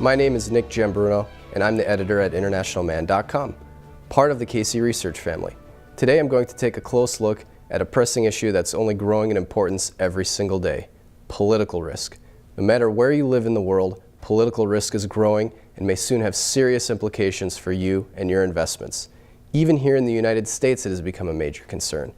My name is Nick Giambruno, and I'm the editor at internationalman.com, part of the Casey Research family. Today I'm going to take a close look at a pressing issue that's only growing in importance every single day: political risk. No matter where you live in the world, political risk is growing and may soon have serious implications for you and your investments. Even here in the United States, it has become a major concern.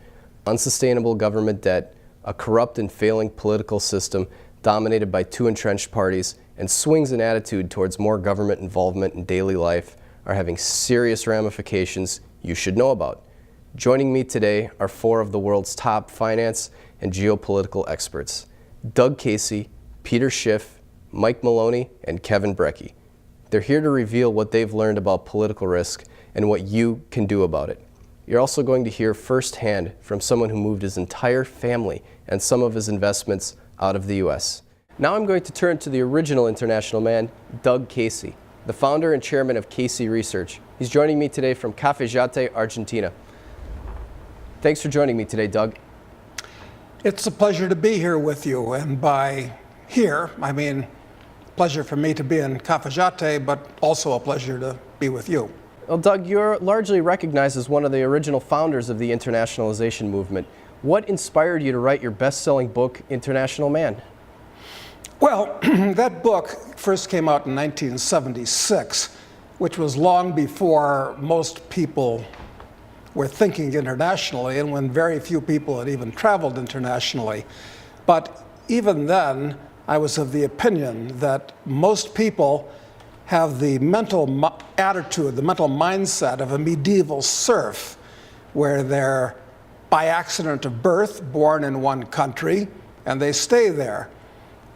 Unsustainable government debt, a corrupt and failing political system dominated by two entrenched parties, and swings in attitude towards more government involvement in daily life are having serious ramifications you should know about. Joining me today are four of the world's top finance and geopolitical experts: Doug Casey, Peter Schiff, Mike Maloney, and Kevin Brecky. They're here to reveal what they've learned about political risk and what you can do about it. You're also going to hear firsthand from someone who moved his entire family and some of his investments out of the U.S. Now I'm going to turn to the original international man, Doug Casey, the founder and chairman of Casey Research. He's joining me today from Cafayate, Argentina. Thanks for joining me today, Doug. It's a pleasure to be here with you, and by here, I mean pleasure for me to be in Cafayate, but also a pleasure to be with you. Well, Doug, you're largely recognized as one of the original founders of the internationalization movement. What inspired you to write your best-selling book, International Man? Well, that book first came out in 1976, which was long before most people were thinking internationally and when very few people had even traveled internationally. But even then, I was of the opinion that most people have the mental attitude, the mental mindset of a medieval serf, where they're by accident of birth born in one country and they stay there.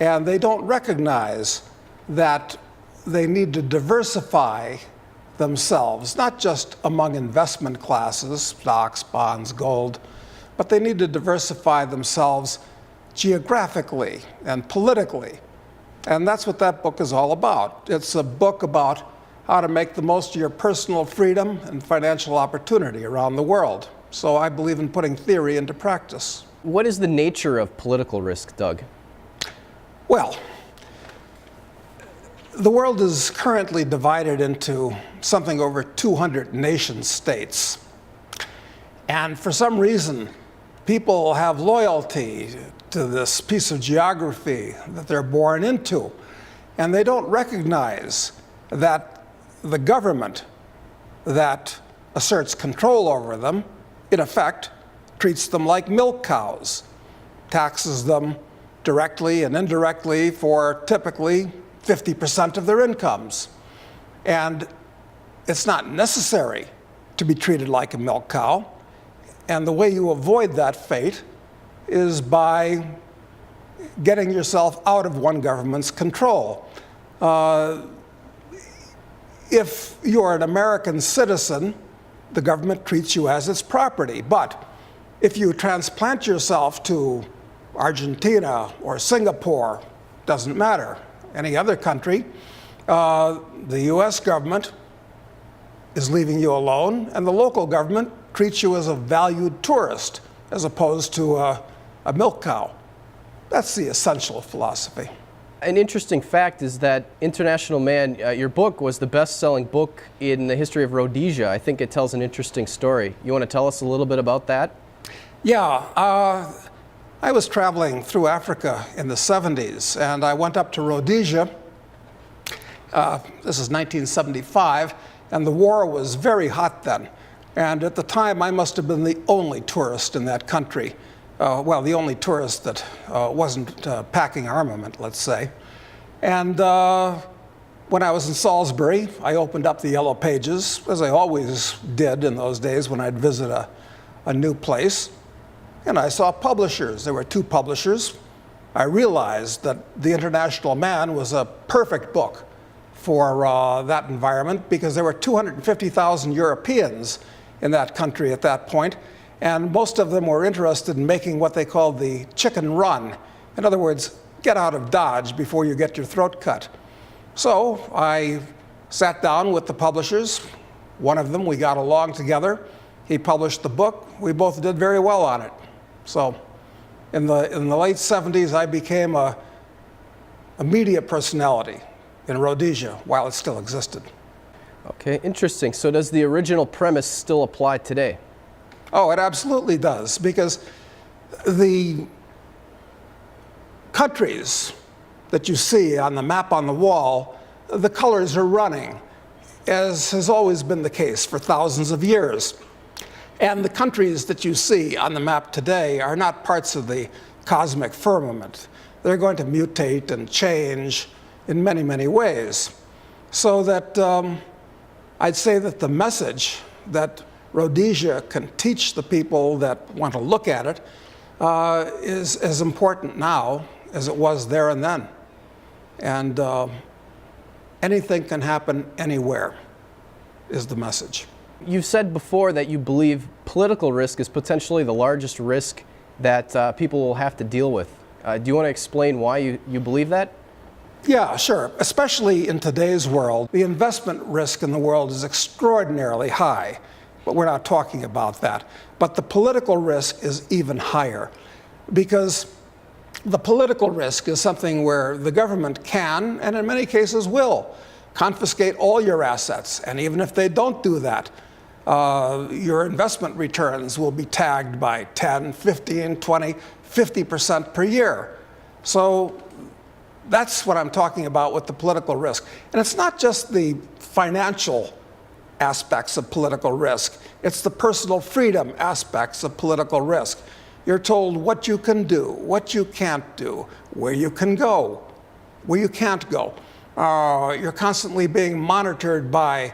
And they don't recognize that they need to diversify themselves, not just among investment classes, stocks, bonds, gold, but they need to diversify themselves geographically and politically. And that's what that book is all about. It's a book about how to make the most of your personal freedom and financial opportunity around the world. So I believe in putting theory into practice. What is the nature of political risk, Doug? Well, the world is currently divided into something over 200 nation states. And for some reason, people have loyalty to this piece of geography that they're born into. And they don't recognize that the government that asserts control over them, in effect, treats them like milk cows, taxes them directly and indirectly for typically 50% of their incomes. And it's not necessary to be treated like a milk cow. And the way you avoid that fate is by getting yourself out of one government's control. If you're an American citizen, the government treats you as its property. But if you transplant yourself to Argentina or Singapore, doesn't matter, any other country, the US government is leaving you alone, and the local government treats you as a valued tourist as opposed to a milk cow. That's the essential philosophy. An interesting fact is that International Man, your book, was the best-selling book in the history of Rhodesia. I think it tells an interesting story. You want to tell us a little bit about that? Yeah. I was traveling through Africa in the 70s, and I went up to Rhodesia. This is 1975, and the war was very hot then. And at the time, I must have been the only tourist in that country. Well, the only tourist that wasn't packing armament, let's say. And when I was in Salisbury, I opened up the Yellow Pages, as I always did in those days when I'd visit a new place. And I saw publishers. There were two publishers. I realized that The International Man was a perfect book for that environment because there were 250,000 Europeans in that country at that point, and most of them were interested in making what they called the chicken run. In other words, get out of Dodge before you get your throat cut. So I sat down with the publishers. One of them, we got along together. He published the book. We both did very well on it. So in the late 70s, I became a media personality in Rhodesia while it still existed. Okay, interesting. So does the original premise still apply today? Oh, it absolutely does, because the countries that you see on the map on the wall, the colors are running, as has always been the case for thousands of years. And the countries that you see on the map today are not parts of the cosmic firmament. They're going to mutate and change in many, many ways. So that I'd say that the message that Rhodesia can teach the people that want to look at it is as important now as it was there and then. And anything can happen anywhere is the message. You've said before that you believe political risk is potentially the largest risk that people will have to deal with. Do you want to explain why you believe that? Yeah, sure. Especially in today's world, the investment risk in the world is extraordinarily high, but we're not talking about that. But the political risk is even higher, because the political risk is something where the government can, and in many cases will, confiscate all your assets. And even if they don't do that, your investment returns will be tagged by 10, 15, 20, 50% per year. So that's what I'm talking about with the political risk. And it's not just the financial aspects of political risk, it's the personal freedom aspects of political risk. You're told what you can do, what you can't do, where you can go, where you can't go. You're constantly being monitored by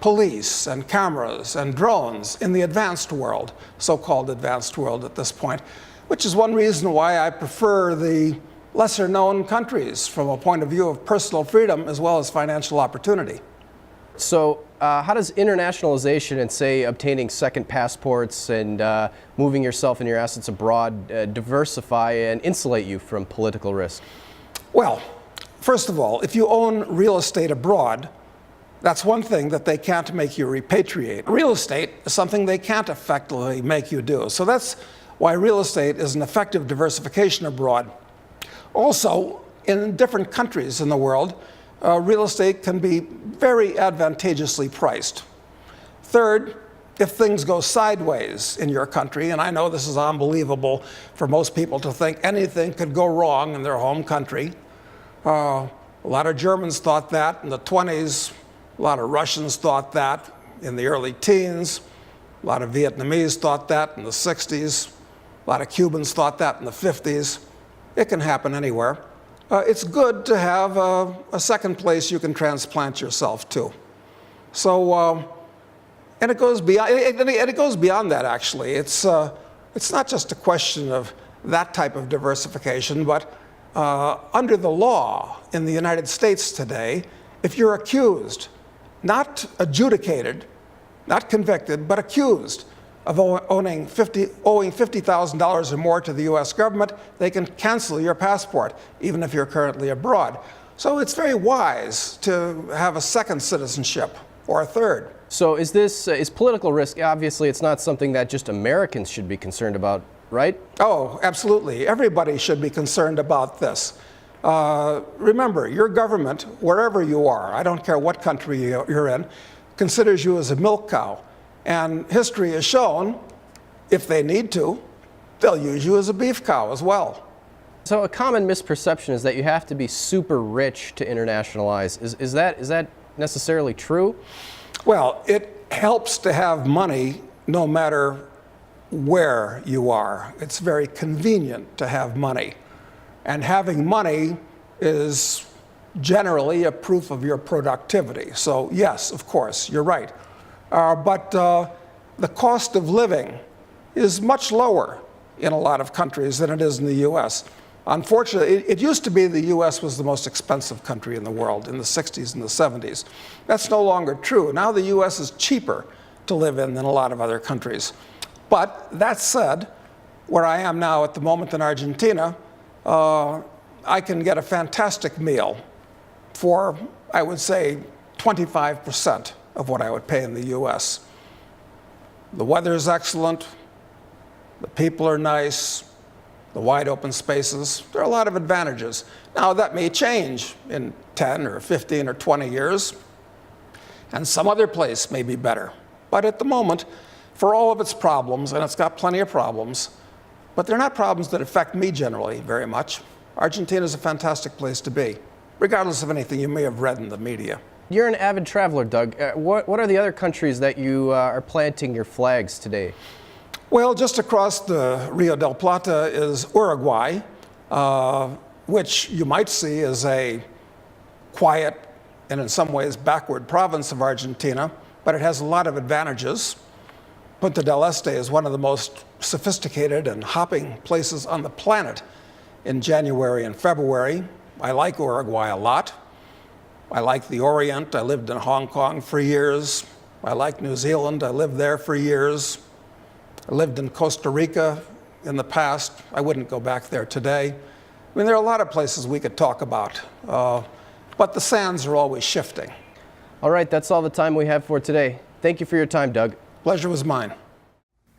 police and cameras and drones in the advanced world, so-called advanced world at this point, which is one reason why I prefer the lesser-known countries from a point of view of personal freedom as well as financial opportunity. So how does internationalization and, say, obtaining second passports and moving yourself and your assets abroad diversify and insulate you from political risk? Well, first of all, if you own real estate abroad, that's one thing that they can't make you repatriate. Real estate is something they can't effectively make you do. So that's why real estate is an effective diversification abroad. Also, in different countries in the world, real estate can be very advantageously priced. Third, if things go sideways in your country, and I know this is unbelievable for most people to think anything could go wrong in their home country. A lot of Germans thought that in the 20s. A lot of Russians thought that in the early teens. A lot of Vietnamese thought that in the 60s. A lot of Cubans thought that in the 50s. It can happen anywhere. It's good to have a second place you can transplant yourself to. So, and it goes beyond that, actually. It's not just a question of that type of diversification, but under the law in the United States today, if you're accused, not adjudicated, not convicted, but accused of owing $50,000 or more to the US government, they can cancel your passport, even if you're currently abroad. So it's very wise to have a second citizenship or a third. So is political risk, obviously it's not something that just Americans should be concerned about, right? Oh, absolutely. Everybody should be concerned about this. Remember, your government, wherever you are, I don't care what country you're in, considers you as a milk cow. And history has shown, if they need to, they'll use you as a beef cow as well. So a common misperception is that you have to be super rich to internationalize. Is that necessarily true? Well, it helps to have money no matter where you are. It's very convenient to have money. And having money is generally a proof of your productivity. So yes, of course, you're right. But the cost of living is much lower in a lot of countries than it is in the US. Unfortunately, it used to be the US was the most expensive country in the world in the 60s and the 70s. That's no longer true. Now the US is cheaper to live in than a lot of other countries. But that said, where I am now at the moment in Argentina, I can get a fantastic meal for, I would say, 25% of what I would pay in the US. The weather is excellent, the people are nice, the wide open spaces. There are a lot of advantages. Now, that may change in 10 or 15 or 20 years, and some other place may be better. But at the moment, for all of its problems, and it's got plenty of problems, but they're not problems that affect me generally very much, Argentina is a fantastic place to be, regardless of anything you may have read in the media. You're an avid traveler, Doug. What are the other countries that you are planting your flags today? Well, just across the Rio del Plata is Uruguay, which you might see as a quiet and in some ways backward province of Argentina, but it has a lot of advantages. Punta del Este is one of the most sophisticated and hopping places on the planet in January and February. I like Uruguay a lot. I like the Orient. I lived in Hong Kong for years. I like New Zealand. I lived there for years. I lived in Costa Rica in the past. I wouldn't go back there today. I mean, there are a lot of places we could talk about, but the sands are always shifting. All right, that's all the time we have for today. Thank you for your time, Doug. Pleasure was mine.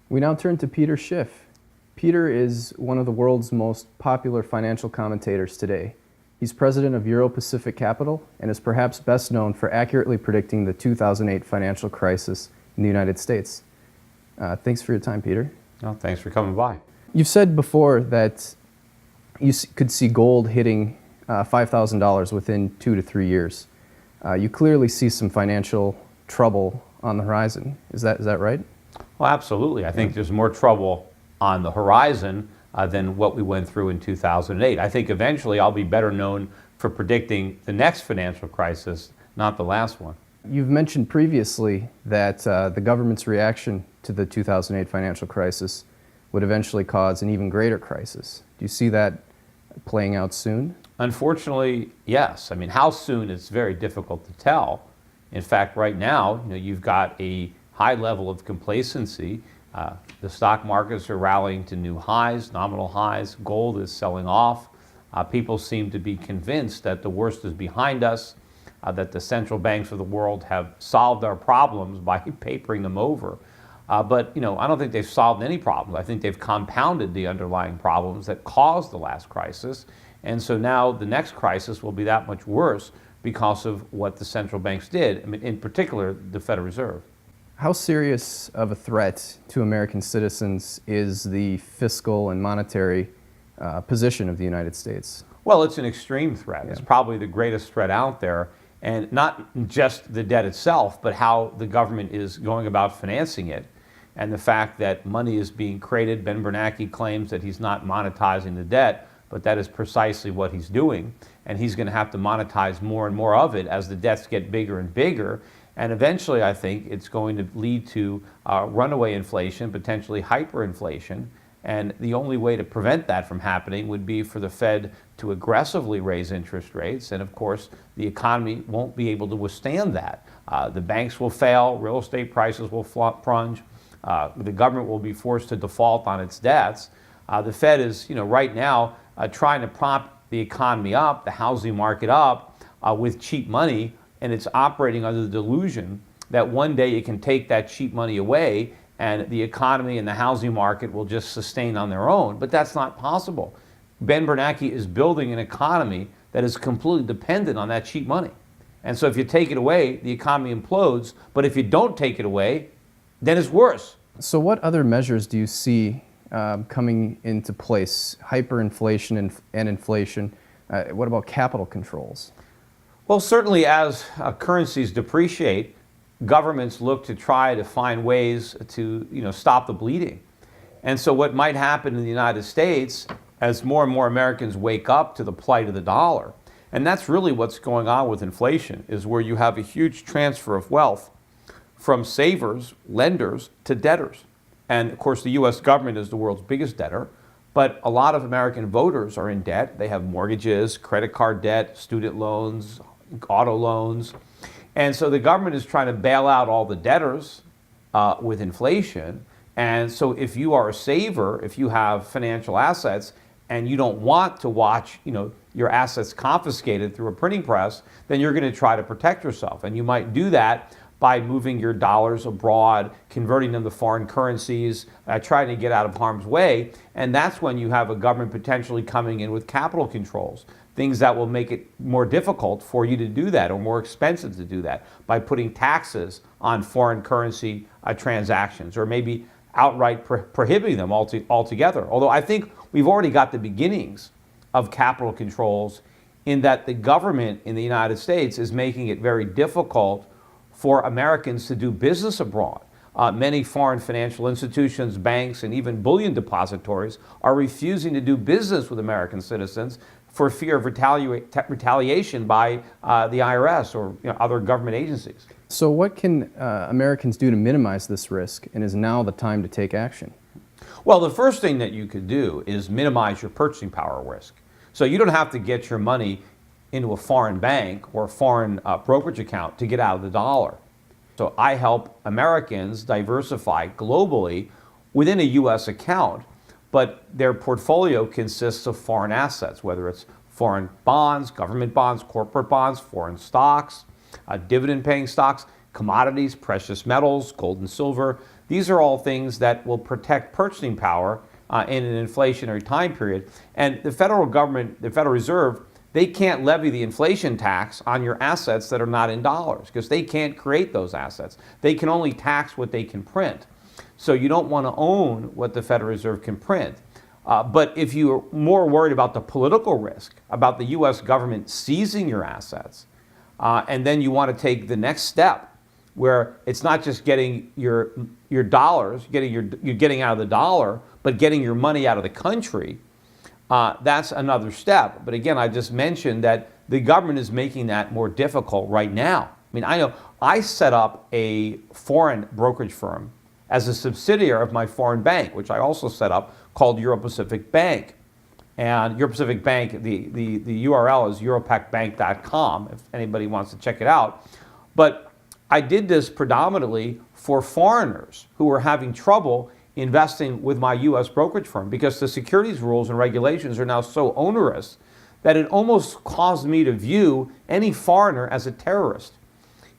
We now turn to Peter Schiff. Peter is one of the world's most popular financial commentators today. He's president of Euro-Pacific Capital and is perhaps best known for accurately predicting the 2008 financial crisis in the United States. Thanks for your time, Peter. Oh, thanks for coming by. You've said before that you could see gold hitting $5,000 within 2 to 3 years. You clearly see some financial trouble on the horizon. Is that right? Well, absolutely. I think there's more trouble on the horizon than what we went through in 2008. I think eventually I'll be better known for predicting the next financial crisis, not the last one. You've mentioned previously that the government's reaction to the 2008 financial crisis would eventually cause an even greater crisis. Do you see that playing out soon? Unfortunately, yes. I mean, how soon is very difficult to tell. In fact, right now, you've got a high level of complacency. The stock markets are rallying to new highs, nominal highs. Gold is selling off. People seem to be convinced that the worst is behind us, that the central banks of the world have solved our problems by papering them over. But I don't think they've solved any problems. I think they've compounded the underlying problems that caused the last crisis. And so now the next crisis will be that much worse because of what the central banks did, I mean, in particular, the Federal Reserve. How serious of a threat to American citizens is the fiscal and monetary position of the United States? Well, it's an extreme threat. Yeah. It's probably the greatest threat out there. And not just the debt itself, but how the government is going about financing it. And the fact that money is being created. Ben Bernanke claims that he's not monetizing the debt, but that is precisely what he's doing. And he's going to have to monetize more and more of it as the debts get bigger and bigger. And eventually, I think it's going to lead to runaway inflation, potentially hyperinflation. And the only way to prevent that from happening would be for the Fed to aggressively raise interest rates. And of course, the economy won't be able to withstand that. The banks will fail, real estate prices will plunge, the government will be forced to default on its debts. The Fed is, right now trying to prop the economy up, the housing market up with cheap money. And it's operating under the delusion that one day it can take that cheap money away and the economy and the housing market will just sustain on their own. But that's not possible. Ben Bernanke is building an economy that is completely dependent on that cheap money. And so if you take it away, the economy implodes. But if you don't take it away, then it's worse. So what other measures do you see coming into place? Hyperinflation and inflation. What about capital controls? Well, certainly as currencies depreciate, governments look to try to find ways to stop the bleeding. And so what might happen in the United States as more and more Americans wake up to the plight of the dollar, and that's really what's going on with inflation, is where you have a huge transfer of wealth from savers, lenders, to debtors. And of course, the U.S. government is the world's biggest debtor, but a lot of American voters are in debt. They have mortgages, credit card debt, student loans, auto loans. And so the government is trying to bail out all the debtors with inflation. And so if you are a saver, if you have financial assets and you don't want to watch, your assets confiscated through a printing press, then you're going to try to protect yourself. And you might do that by moving your dollars abroad, converting them to foreign currencies, trying to get out of harm's way. And that's when you have a government potentially coming in with capital controls, things that will make it more difficult for you to do that or more expensive to do that by putting taxes on foreign currency transactions, or maybe outright prohibiting them altogether. Although I think we've already got the beginnings of capital controls, in that the government in the United States is making it very difficult for Americans to do business abroad. Many foreign financial institutions, banks, and even bullion depositories are refusing to do business with American citizens for fear of retaliation by the IRS or other government agencies. So what can Americans do to minimize this risk, and is now the time to take action? Well, the first thing that you could do is minimize your purchasing power risk. So you don't have to get your money into a foreign bank or a foreign brokerage account to get out of the dollar. So I help Americans diversify globally within a U.S. account, but their portfolio consists of foreign assets, whether it's foreign bonds, government bonds, corporate bonds, foreign stocks, dividend-paying stocks, commodities, precious metals, gold and silver. These are all things that will protect purchasing power in an inflationary time period. And the federal government, the Federal Reserve, they can't levy the inflation tax on your assets that are not in dollars, because they can't create those assets. They can only tax what they can print. So you don't want to own what the Federal Reserve can print. But if you're more worried about the political risk, about the U.S. government seizing your assets, and then you want to take the next step, where it's not just getting your dollars, you're getting out of the dollar, but getting your money out of the country, that's another step. But again, I just mentioned that the government is making that more difficult right now. I mean, I know I set up a foreign brokerage firm as a subsidiary of my foreign bank, which I also set up, called Euro-Pacific Bank. And Euro-Pacific Bank, the URL is europacbank.com if anybody wants to check it out. But I did this predominantly for foreigners who were having trouble investing with my U.S. brokerage firm, because the securities rules and regulations are now so onerous that it almost caused me to view any foreigner as a terrorist.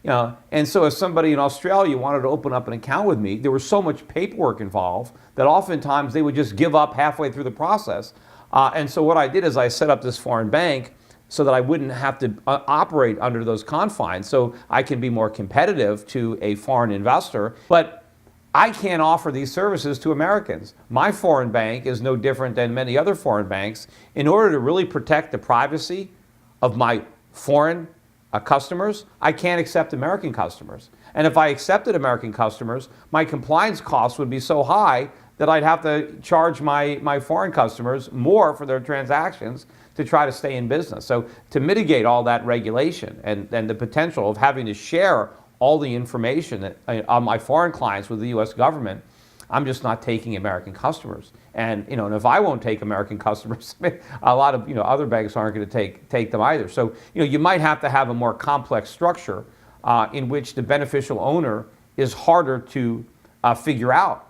And so if somebody in Australia wanted to open up an account with me, there was so much paperwork involved that oftentimes they would just give up halfway through the process. And so what I did is I set up this foreign bank so that I wouldn't have to operate under those confines, so I can be more competitive to a foreign investor. But I can't offer these services to Americans. My foreign bank is no different than many other foreign banks. In order to really protect the privacy of my foreign customers, I can't accept American customers. And if I accepted American customers, my compliance costs would be so high that I'd have to charge my foreign customers more for their transactions to try to stay in business. So to mitigate all that regulation and the potential of having to share all the information that, on my foreign clients with the U.S. government, I'm just not taking American customers. And and if I won't take American customers, a lot of other banks aren't going to take them either. So you might have to have a more complex structure in which the beneficial owner is harder to figure out.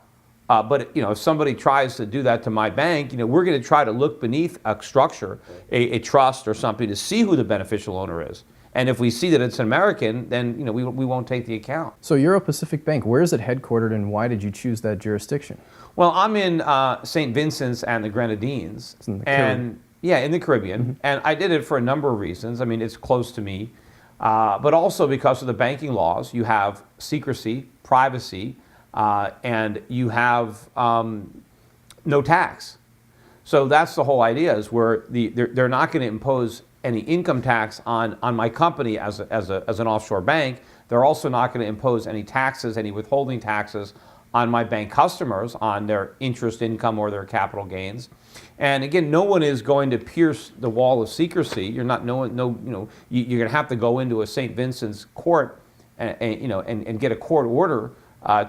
But if somebody tries to do that to my bank, we're going to try to look beneath a structure, a trust or something, to see who the beneficial owner is. And if we see that it's an American, then we won't take the account. So Euro-Pacific Bank, where is it headquartered, and why did you choose that jurisdiction? Well, I'm in St. Vincent's and the Grenadines. It's in the Caribbean. Yeah, in the Caribbean. Mm-hmm. And I did it for a number of reasons. I mean, it's close to me, but also because of the banking laws. You have secrecy, privacy, and you have no tax. So that's the whole idea, is where they're not going to impose any income tax on my company as an offshore bank. They're also not going to impose any taxes, any withholding taxes on my bank customers on their interest income or their capital gains. And again, no one is going to pierce the wall of secrecy. You're not you're going to have to go into a St. Vincent's court and get a court order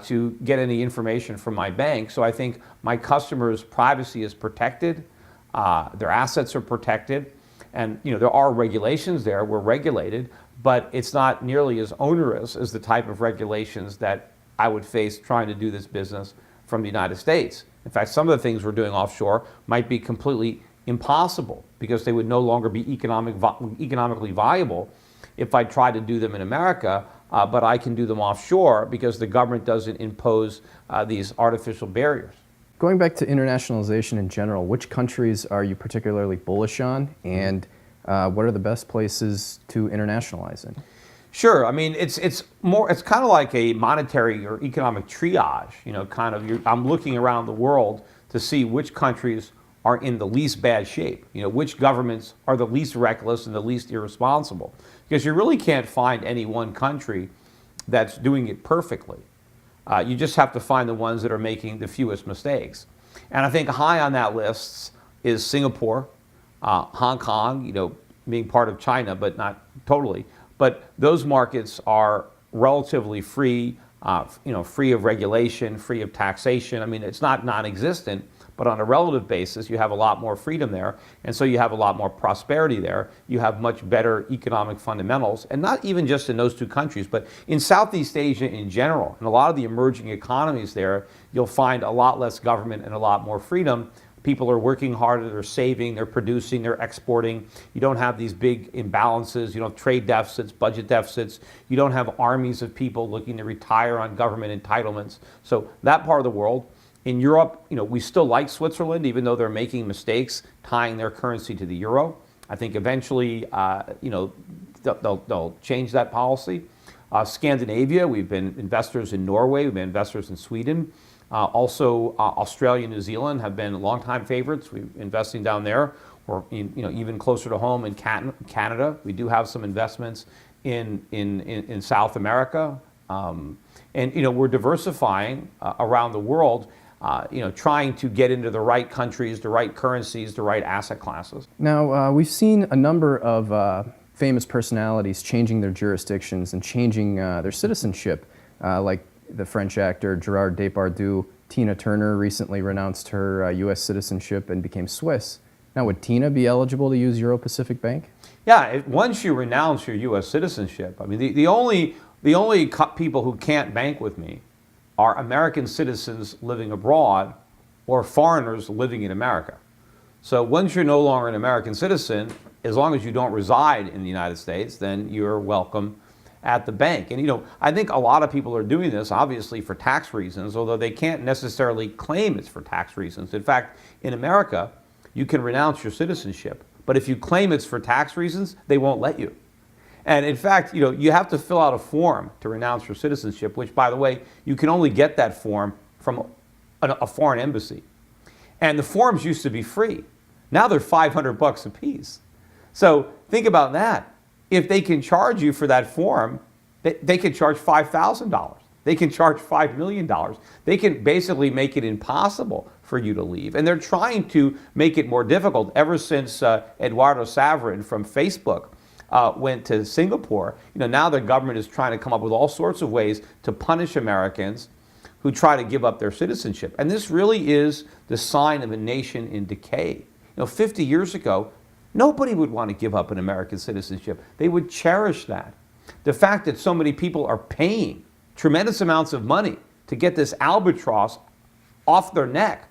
to get any information from my bank. So I think my customers' privacy is protected, their assets are protected, and there are regulations there. We're regulated, but it's not nearly as onerous as the type of regulations that I would face trying to do this business from the United States. In fact, some of the things we're doing offshore might be completely impossible because they would no longer be economically viable if I tried to do them in America but I can do them offshore because the government doesn't impose these artificial barriers. Going back to internationalization in general, which countries are you particularly bullish on, and what are the best places to internationalize in? Sure. I mean, it's kind of like a monetary or economic triage. You know, I'm looking around the world to see which countries are in the least bad shape. You know, which governments are the least reckless and the least irresponsible. Because you really can't find any one country that's doing it perfectly. You just have to find the ones that are making the fewest mistakes. And I think high on that list is Singapore, Hong Kong, you know, being part of China, but not totally. But those markets are relatively free, you know, free of regulation, free of taxation. I mean, it's not non-existent, but on a relative basis, you have a lot more freedom there, and so you have a lot more prosperity there. You have much better economic fundamentals, and not even just in those two countries, but in Southeast Asia in general. And a lot of the emerging economies there, you'll find a lot less government and a lot more freedom. People are working harder, they're saving, they're producing, they're exporting. You don't have these big imbalances, you don't have trade deficits, budget deficits. You don't have armies of people looking to retire on government entitlements. So that part of the world. In Europe, you know, we still like Switzerland, even though they're making mistakes tying their currency to the euro. I think eventually, you know, they'll change that policy. Scandinavia, we've been investors in Norway, we've been investors in Sweden. Also, Australia and New Zealand have been longtime favorites. We're investing down there. Or you know, even closer to home in Canada. We do have some investments in South America. And you know, we're diversifying around the world. You know, trying to get into the right countries, the right currencies, the right asset classes. Now, we've seen a number of famous personalities changing their jurisdictions and changing their citizenship, like the French actor Gerard Depardieu. Tina Turner recently renounced her U.S. citizenship and became Swiss. Now, would Tina be eligible to use Euro-Pacific Bank? Yeah, once you renounce your U.S. citizenship, I mean, the only people who can't bank with me are American citizens living abroad or foreigners living in America. So once you're no longer an American citizen, as long as you don't reside in the United States, then you're welcome at the bank. And you know, I think a lot of people are doing this obviously for tax reasons, although they can't necessarily claim it's for tax reasons. In fact, in America, you can renounce your citizenship, but if you claim it's for tax reasons, they won't let you. And in fact, you know, you have to fill out a form to renounce your citizenship, which, by the way, you can only get that form from a foreign embassy. And the forms used to be free. Now they're $500 a piece. So think about that. If they can charge you for that form, they can charge $5,000. They can charge $5 million. They can basically make it impossible for you to leave. And they're trying to make it more difficult ever since Eduardo Saverin from Facebook went to Singapore. You know, now the government is trying to come up with all sorts of ways to punish Americans who try to give up their citizenship. And this really is the sign of a nation in decay. You know, 50 years ago, nobody would want to give up an American citizenship. They would cherish that. The fact that so many people are paying tremendous amounts of money to get this albatross off their neck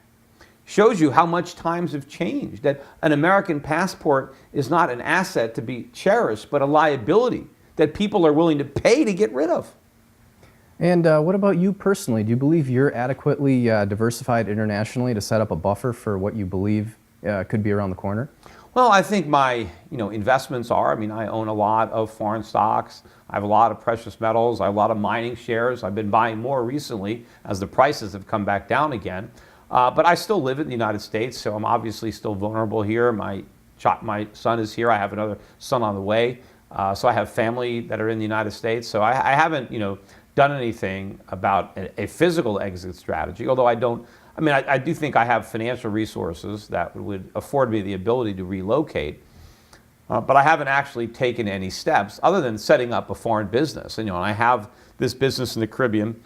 shows you how much times have changed, that an American passport is not an asset to be cherished, but a liability that people are willing to pay to get rid of. And what about you personally? Do you believe you're adequately diversified internationally to set up a buffer for what you believe could be around the corner? Well, I think my investments are. I mean, I own a lot of foreign stocks. I have a lot of precious metals. I have a lot of mining shares. I've been buying more recently as the prices have come back down again. But I still live in the United States, so I'm obviously still vulnerable here. My son is here. I have another son on the way. So I have family that are in the United States. So I haven't, done anything about a physical exit strategy, although I do think I have financial resources that would afford me the ability to relocate. But I haven't actually taken any steps other than setting up a foreign business. And I have this business in the Caribbean.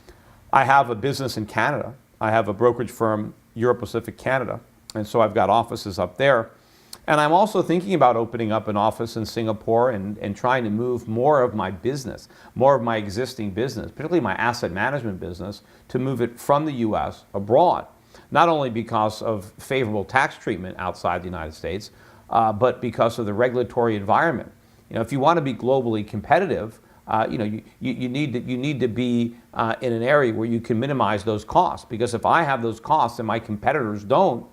I have a business in Canada. I have a brokerage firm, Euro-Pacific Canada, and so I've got offices up there. And I'm also thinking about opening up an office in Singapore and trying to move more of my business, more of my existing business, particularly my asset management business, to move it from the U.S. abroad, not only because of favorable tax treatment outside the United States, but because of the regulatory environment. If you want to be globally competitive, you need to be in an area where you can minimize those costs. Because if I have those costs and my competitors don't,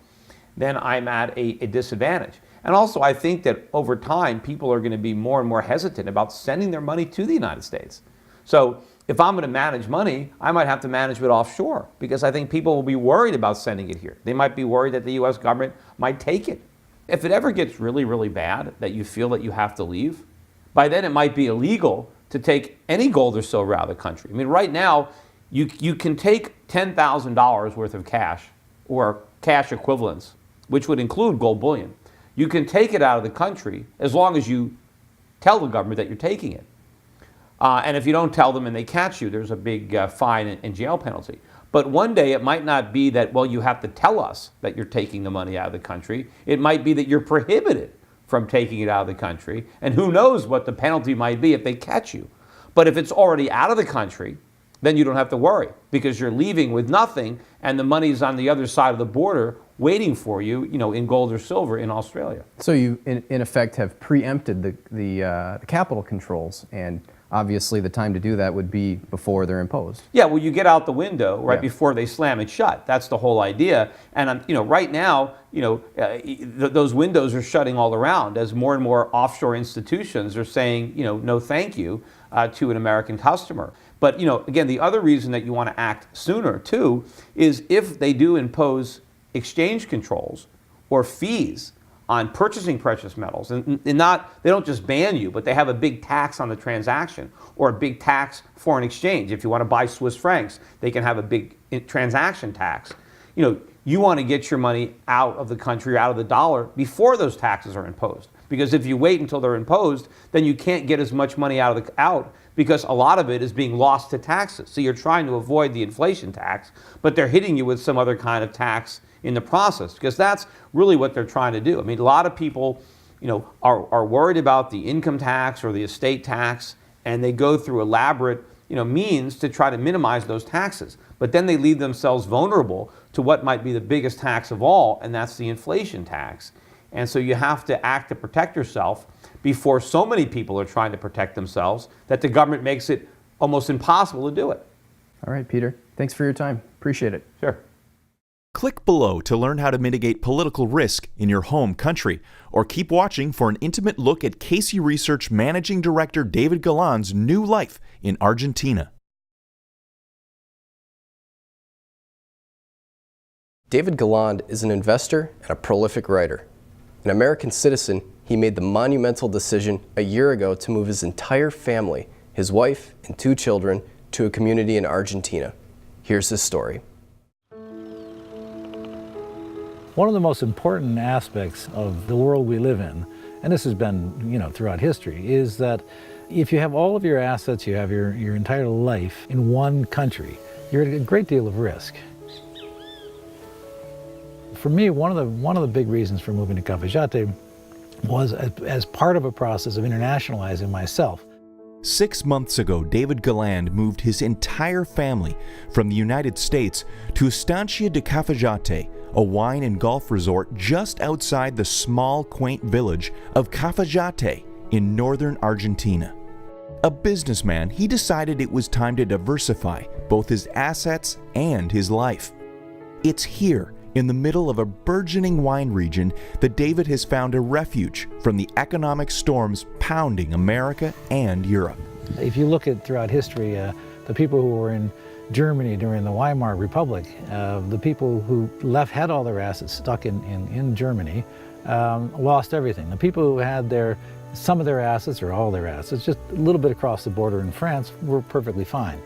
then I'm at a disadvantage. And also, I think that over time, people are going to be more and more hesitant about sending their money to the United States. So if I'm going to manage money, I might have to manage it offshore, because I think people will be worried about sending it here. They might be worried that the U.S. government might take it. If it ever gets really, really bad, that you feel that you have to leave, by then it might be illegal to take any gold or silver out of the country. I mean, right now, you can take $10,000 worth of cash or cash equivalents, which would include gold bullion. You can take it out of the country as long as you tell the government that you're taking it. And if you don't tell them and they catch you, there's a big fine and jail penalty. But one day it might not be that, well, you have to tell us that you're taking the money out of the country. It might be that you're prohibited from taking it out of the country. And who knows what the penalty might be if they catch you. But if it's already out of the country, then you don't have to worry, because you're leaving with nothing and the money's on the other side of the border waiting for you, in gold or silver in Australia. So you, in effect, have preempted the capital controls, and obviously the time to do that would be before they're imposed. Yeah, well, you get out the window right before they slam it shut. That's the whole idea. And right now, those windows are shutting all around as more and more offshore institutions are saying, no, thank you to an American customer. But again, the other reason that you want to act sooner too is if they do impose exchange controls or fees on purchasing precious metals, and they don't just ban you, but they have a big tax on the transaction or a big tax foreign exchange. If you want to buy Swiss francs, they can have a big transaction tax. You want to get your money out of the country, out of the dollar, before those taxes are imposed. Because if you wait until they're imposed, then you can't get as much money out because a lot of it is being lost to taxes. So you're trying to avoid the inflation tax, but they're hitting you with some other kind of tax in the process, because that's really what they're trying to do. I mean, a lot of people, are worried about the income tax or the estate tax, and they go through elaborate, means to try to minimize those taxes. But then they leave themselves vulnerable to what might be the biggest tax of all, and that's the inflation tax. And so you have to act to protect yourself before so many people are trying to protect themselves that the government makes it almost impossible to do it. All right, Peter. Thanks for your time. Appreciate it. Sure. Click below to learn how to mitigate political risk in your home country, or keep watching for an intimate look at Casey Research Managing Director David Galland's new life in Argentina. David Galland is an investor and a prolific writer. An American citizen, he made the monumental decision a year ago to move his entire family, his wife and 2 children, to a community in Argentina. Here's his story. One of the most important aspects of the world we live in, and this has been, throughout history, is that if you have all of your assets, you have your entire life in one country, you're at a great deal of risk. For me, one of the big reasons for moving to Cafayate was as part of a process of internationalizing myself. 6 months ago, David Galland moved his entire family from the United States to Estancia de Cafayate, a wine and golf resort just outside the small, quaint village of Cafayate in northern Argentina. A businessman, he decided it was time to diversify both his assets and his life. It's here, in the middle of a burgeoning wine region, that David has found a refuge from the economic storms pounding America and Europe. If you look at throughout history, the people who were in Germany during the Weimar Republic, the people who had all their assets stuck in Germany, lost everything. The people who had some of their assets or all their assets, just a little bit across the border in France, were perfectly fine.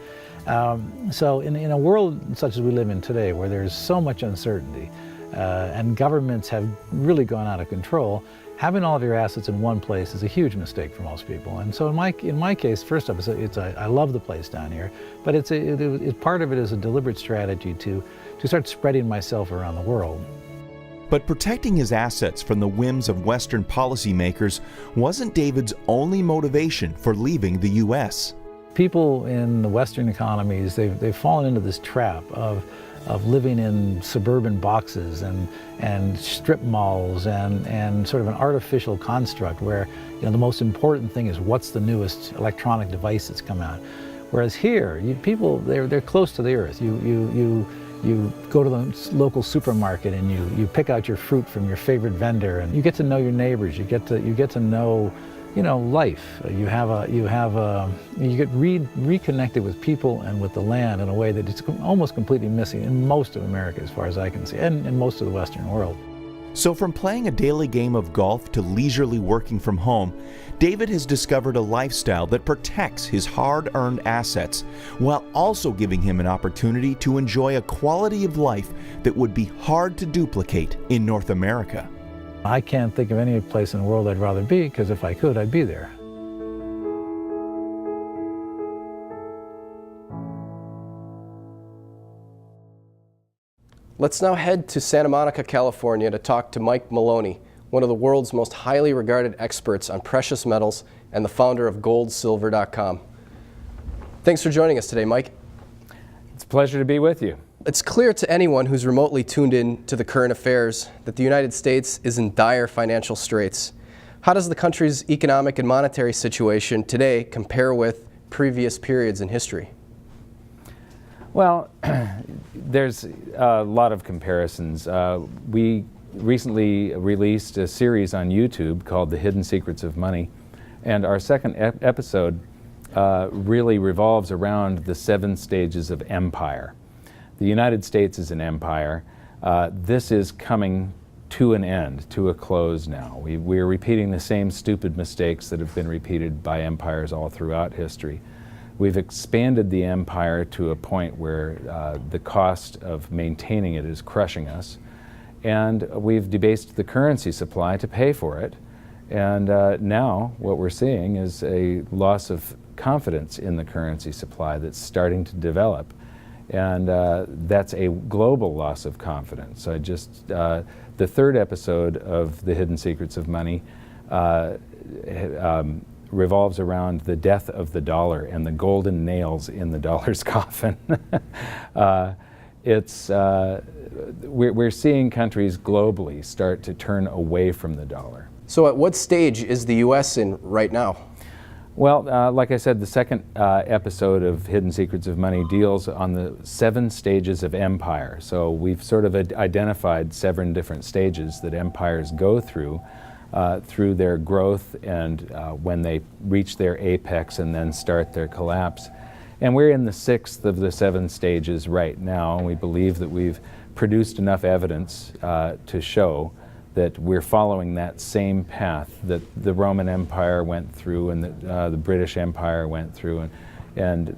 So in a world such as we live in today, where there's so much uncertainty and governments have really gone out of control, having all of your assets in one place is a huge mistake for most people. And so in my case, first off, I love the place down here, but part of it is a deliberate strategy to start spreading myself around the world. But protecting his assets from the whims of Western policymakers wasn't David's only motivation for leaving the U.S. People in the Western economies, they've fallen into this trap of of living in suburban boxes and strip malls and sort of an artificial construct where, you know, the most important thing is what's the newest electronic device that's come out. Whereas here, people, they're close to the earth. You go to the local supermarket and you pick out your fruit from your favorite vendor, and you get to know your neighbors. You get to know, you know, life. You get reconnected with people and with the land in a way that it's almost completely missing in most of America, as far as I can see, and in most of the Western world. So from playing a daily game of golf to leisurely working from home, David has discovered a lifestyle that protects his hard-earned assets while also giving him an opportunity to enjoy a quality of life that would be hard to duplicate in North America. I can't think of any place in the world I'd rather be, because if I could, I'd be there. Let's now head to Santa Monica, California to talk to Mike Maloney, one of the world's most highly regarded experts on precious metals and the founder of goldsilver.com. Thanks for joining us today, Mike. It's a pleasure to be with you. It's clear to anyone who's remotely tuned in to the current affairs that the United States is in dire financial straits. How does the country's economic and monetary situation today compare with previous periods in history? Well, there's a lot of comparisons. We recently released a series on YouTube called The Hidden Secrets of Money, and our second episode really revolves around the 7 stages of empire. The United States is an empire. This is coming to an end, to a close now. We're repeating the same stupid mistakes that have been repeated by empires all throughout history. We've expanded the empire to a point where the cost of maintaining it is crushing us, and we've debased the currency supply to pay for it. And now what we're seeing is a loss of confidence in the currency supply that's starting to develop, and that's a global loss of confidence. The third episode of The Hidden Secrets of Money revolves around the death of the dollar and the golden nails in the dollar's coffin. We're seeing countries globally start to turn away from the dollar. So at what stage is the U.S. in right now? Well, like I said, the second episode of Hidden Secrets of Money deals on the 7 stages of empire. So we've sort of identified 7 different stages that empires go through their growth and when they reach their apex and then start their collapse. And we're in the 6th of the 7 stages right now, and we believe that we've produced enough evidence to show that we're following that same path that the Roman Empire went through and that the British Empire went through. And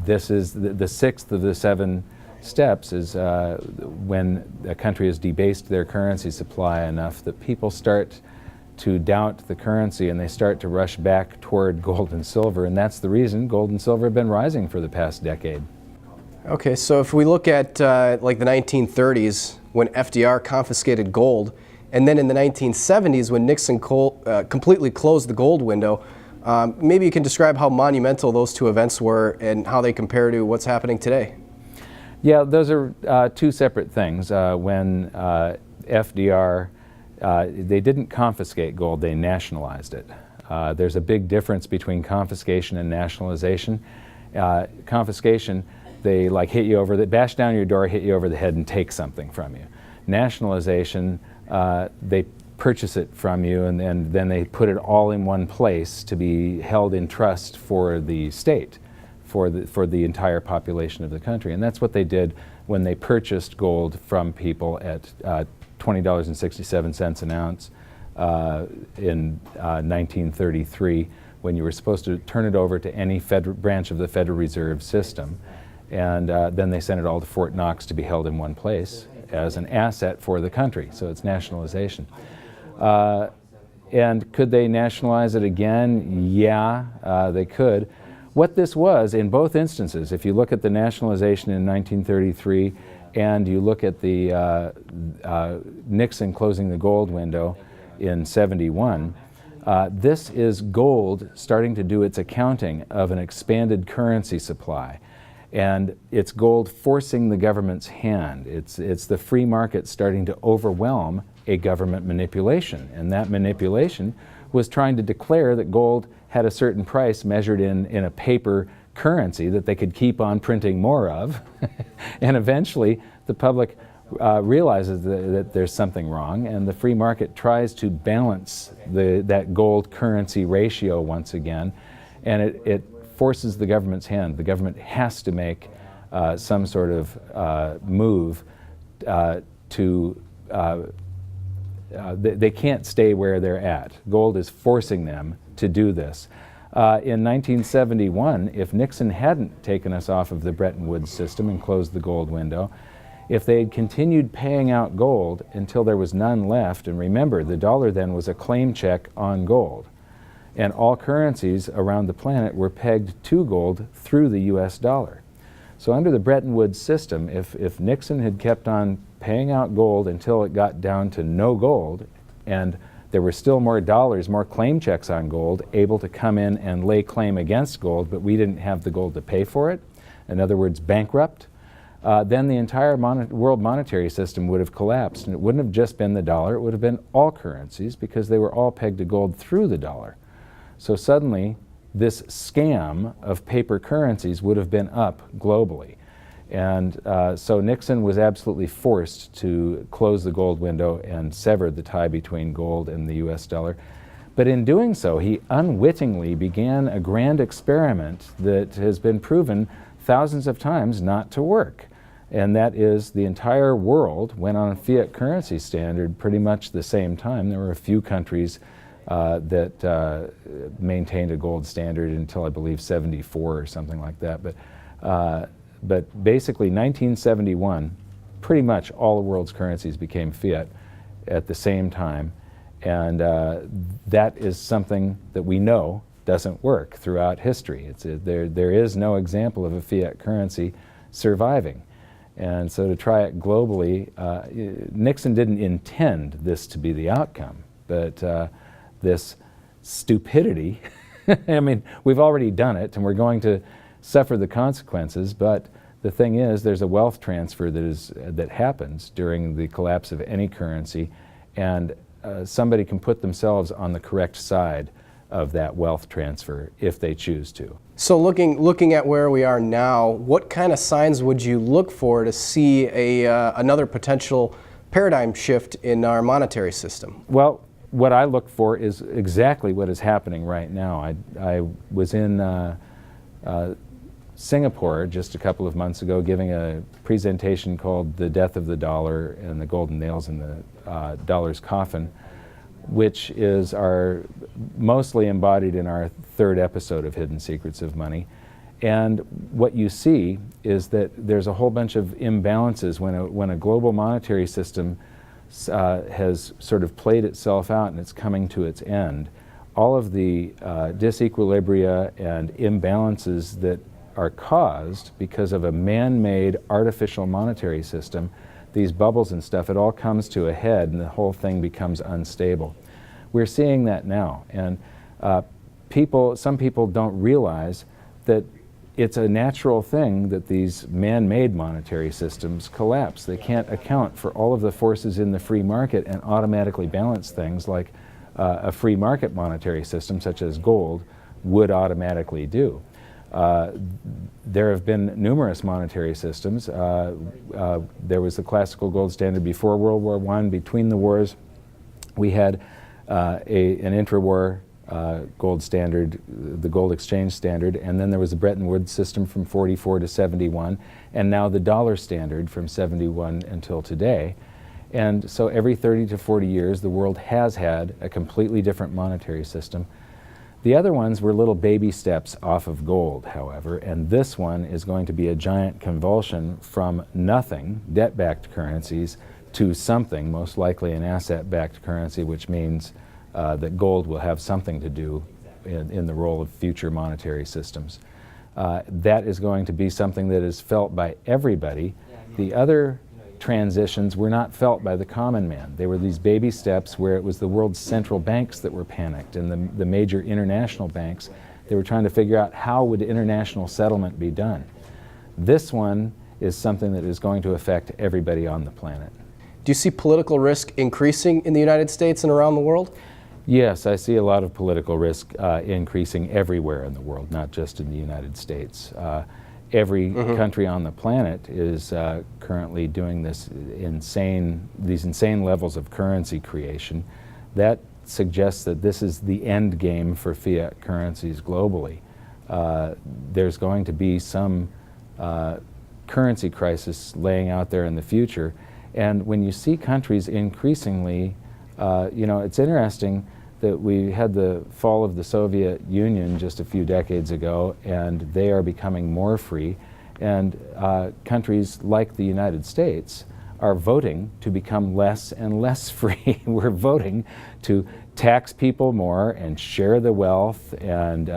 this is the 6th of the 7 steps is when a country has debased their currency supply enough that people start to doubt the currency and they start to rush back toward gold and silver, and that's the reason gold and silver have been rising for the past decade. Okay, so if we look at like the 1930s when FDR confiscated gold, and then in the 1970s when Nixon completely closed the gold window, maybe you can describe how monumental those 2 events were and how they compare to what's happening today. Yeah, those are 2 separate things. When FDR, they didn't confiscate gold, they nationalized it. There's a big difference between confiscation and nationalization. Confiscation, they like hit you over, they bash down your door, hit you over the head and take something from you. Nationalization, they purchase it from you and then they put it all in one place to be held in trust for the state. For the entire population of the country. And that's what they did when they purchased gold from people at $20.67 an ounce in 1933, when you were supposed to turn it over to any branch of the Federal Reserve System. And then they sent it all to Fort Knox to be held in one place as an asset for the country. So it's nationalization. And could they nationalize it again? Yeah, they could. What this was, in both instances, if you look at the nationalization in 1933 and you look at the Nixon closing the gold window in '71, this is gold starting to do its accounting of an expanded currency supply. And it's gold forcing the government's hand. It's the free market starting to overwhelm a government manipulation. And that manipulation was trying to declare that gold had a certain price measured in a paper currency that they could keep on printing more of. And eventually the public realizes that there's something wrong, and the free market tries to balance that gold currency ratio once again, and it forces the government's hand. The government has to make some sort of move to, they can't stay where they're at. Gold is forcing them to do this. In 1971, if Nixon hadn't taken us off of the Bretton Woods system and closed the gold window, if they had continued paying out gold until there was none left, and remember, the dollar then was a claim check on gold, and all currencies around the planet were pegged to gold through the US dollar. So under the Bretton Woods system, if Nixon had kept on paying out gold until it got down to no gold, and there were still more dollars, more claim checks on gold, able to come in and lay claim against gold, but we didn't have the gold to pay for it, in other words, bankrupt, then the entire world monetary system would have collapsed, and it wouldn't have just been the dollar, it would have been all currencies, because they were all pegged to gold through the dollar. So suddenly, this scam of paper currencies would have been up globally. And so Nixon was absolutely forced to close the gold window and sever the tie between gold and the US dollar. But in doing so, he unwittingly began a grand experiment that has been proven thousands of times not to work. And that is, the entire world went on a fiat currency standard pretty much the same time. There were a few countries that maintained a gold standard until, I believe, 74 or something like that. But basically, 1971, pretty much all the world's currencies became fiat at the same time. And that is something that we know doesn't work throughout history. There is no example of a fiat currency surviving. And so to try it globally, Nixon didn't intend this to be the outcome, but this stupidity, I mean, we've already done it and we're going to suffer the consequences, but the thing is, there's a wealth transfer that happens during the collapse of any currency, and somebody can put themselves on the correct side of that wealth transfer if they choose to. So looking at where we are now, what kind of signs would you look for to see another potential paradigm shift in our monetary system? Well, what I look for is exactly what is happening right now. I was in Singapore just a couple of months ago giving a presentation called The Death of the Dollar and the Golden Nails in the Dollar's Coffin, which is mostly embodied in our third episode of Hidden Secrets of Money. And what you see is that there's a whole bunch of imbalances when a global monetary system has sort of played itself out and it's coming to its end. All of the disequilibria and imbalances that are caused because of a man-made artificial monetary system, these bubbles and stuff, it all comes to a head and the whole thing becomes unstable. We're seeing that now, and some people don't realize that it's a natural thing that these man-made monetary systems collapse. They can't account for all of the forces in the free market and automatically balance things like a free market monetary system such as gold would automatically do. There have been numerous monetary systems. There was the classical gold standard before World War I. Between the wars, we had an intra-war gold standard, the gold exchange standard, and then there was the Bretton Woods system from 44 to 71, and now the dollar standard from 71 until today. And so every 30 to 40 years, the world has had a completely different monetary system. The other ones were little baby steps off of gold, however, and this one is going to be a giant convulsion from nothing, debt-backed currencies, to something, most likely an asset-backed currency, which means that gold will have something to do in the role of future monetary systems. That is going to be something that is felt by everybody. The other transitions were not felt by the common man. They were these baby steps where it was the world's central banks that were panicked and the major international banks. They were trying to figure out how would international settlement be done. This one is something that is going to affect everybody on the planet. Do you see political risk increasing in the United States and around the world? Yes, I see a lot of political risk increasing everywhere in the world, not just in the United States. Every country on the planet is currently doing these insane levels of currency creation. That suggests that this is the end game for fiat currencies globally. There's going to be some currency crisis laying out there in the future. And when you see countries increasingly, it's interesting that we had the fall of the Soviet Union just a few decades ago, and they are becoming more free. And countries like the United States are voting to become less and less free. We're voting to tax people more and share the wealth and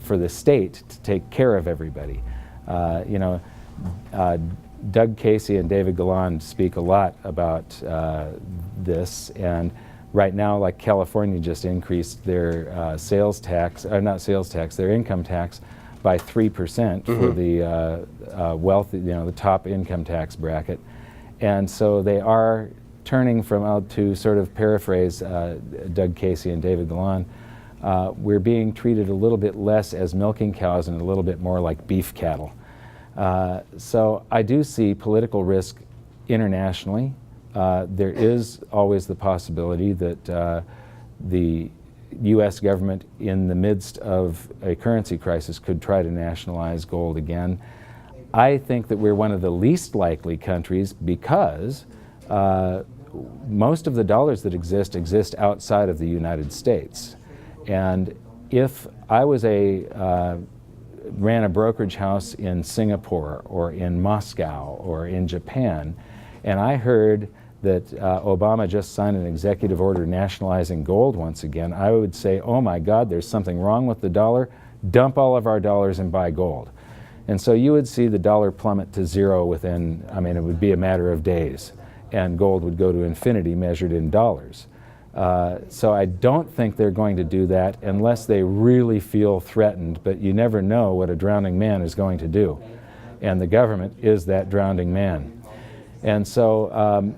for the state to take care of everybody. Doug Casey and David Galland speak a lot about this, and right now, like California just increased their their income tax by 3% for the wealthy, the top income tax bracket. And so they are turning to sort of paraphrase Doug Casey and David Galland, we're being treated a little bit less as milking cows and a little bit more like beef cattle. So I do see political risk internationally. There is always the possibility that the U.S. government, in the midst of a currency crisis, could try to nationalize gold again. I think that we're one of the least likely countries because most of the dollars that exist outside of the United States. And if I was ran a brokerage house in Singapore or in Moscow or in Japan, and I heard that Obama just signed an executive order nationalizing gold once again, I would say, oh my God, there's something wrong with the dollar. Dump all of our dollars and buy gold. And so you would see the dollar plummet to zero within, it would be a matter of days, and gold would go to infinity measured in dollars. So I don't think they're going to do that unless they really feel threatened, but you never know what a drowning man is going to do. And the government is that drowning man. And so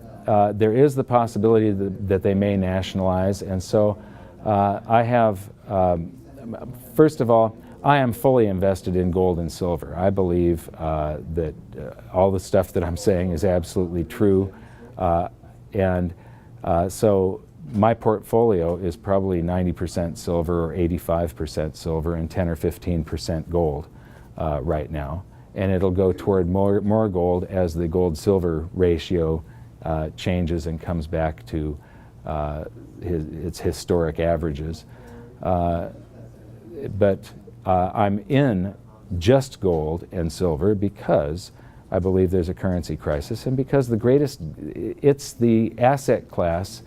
there is the possibility that they may nationalize. And so I have, first of all, I am fully invested in gold and silver. I believe that all the stuff that I'm saying is absolutely true. So my portfolio is probably 90% silver or 85% silver and 10 or 15% gold right now. And it'll go toward more gold as the gold-silver ratio changes and comes back to its historic averages. But I'm in just gold and silver because I believe there's a currency crisis, and because it's the asset class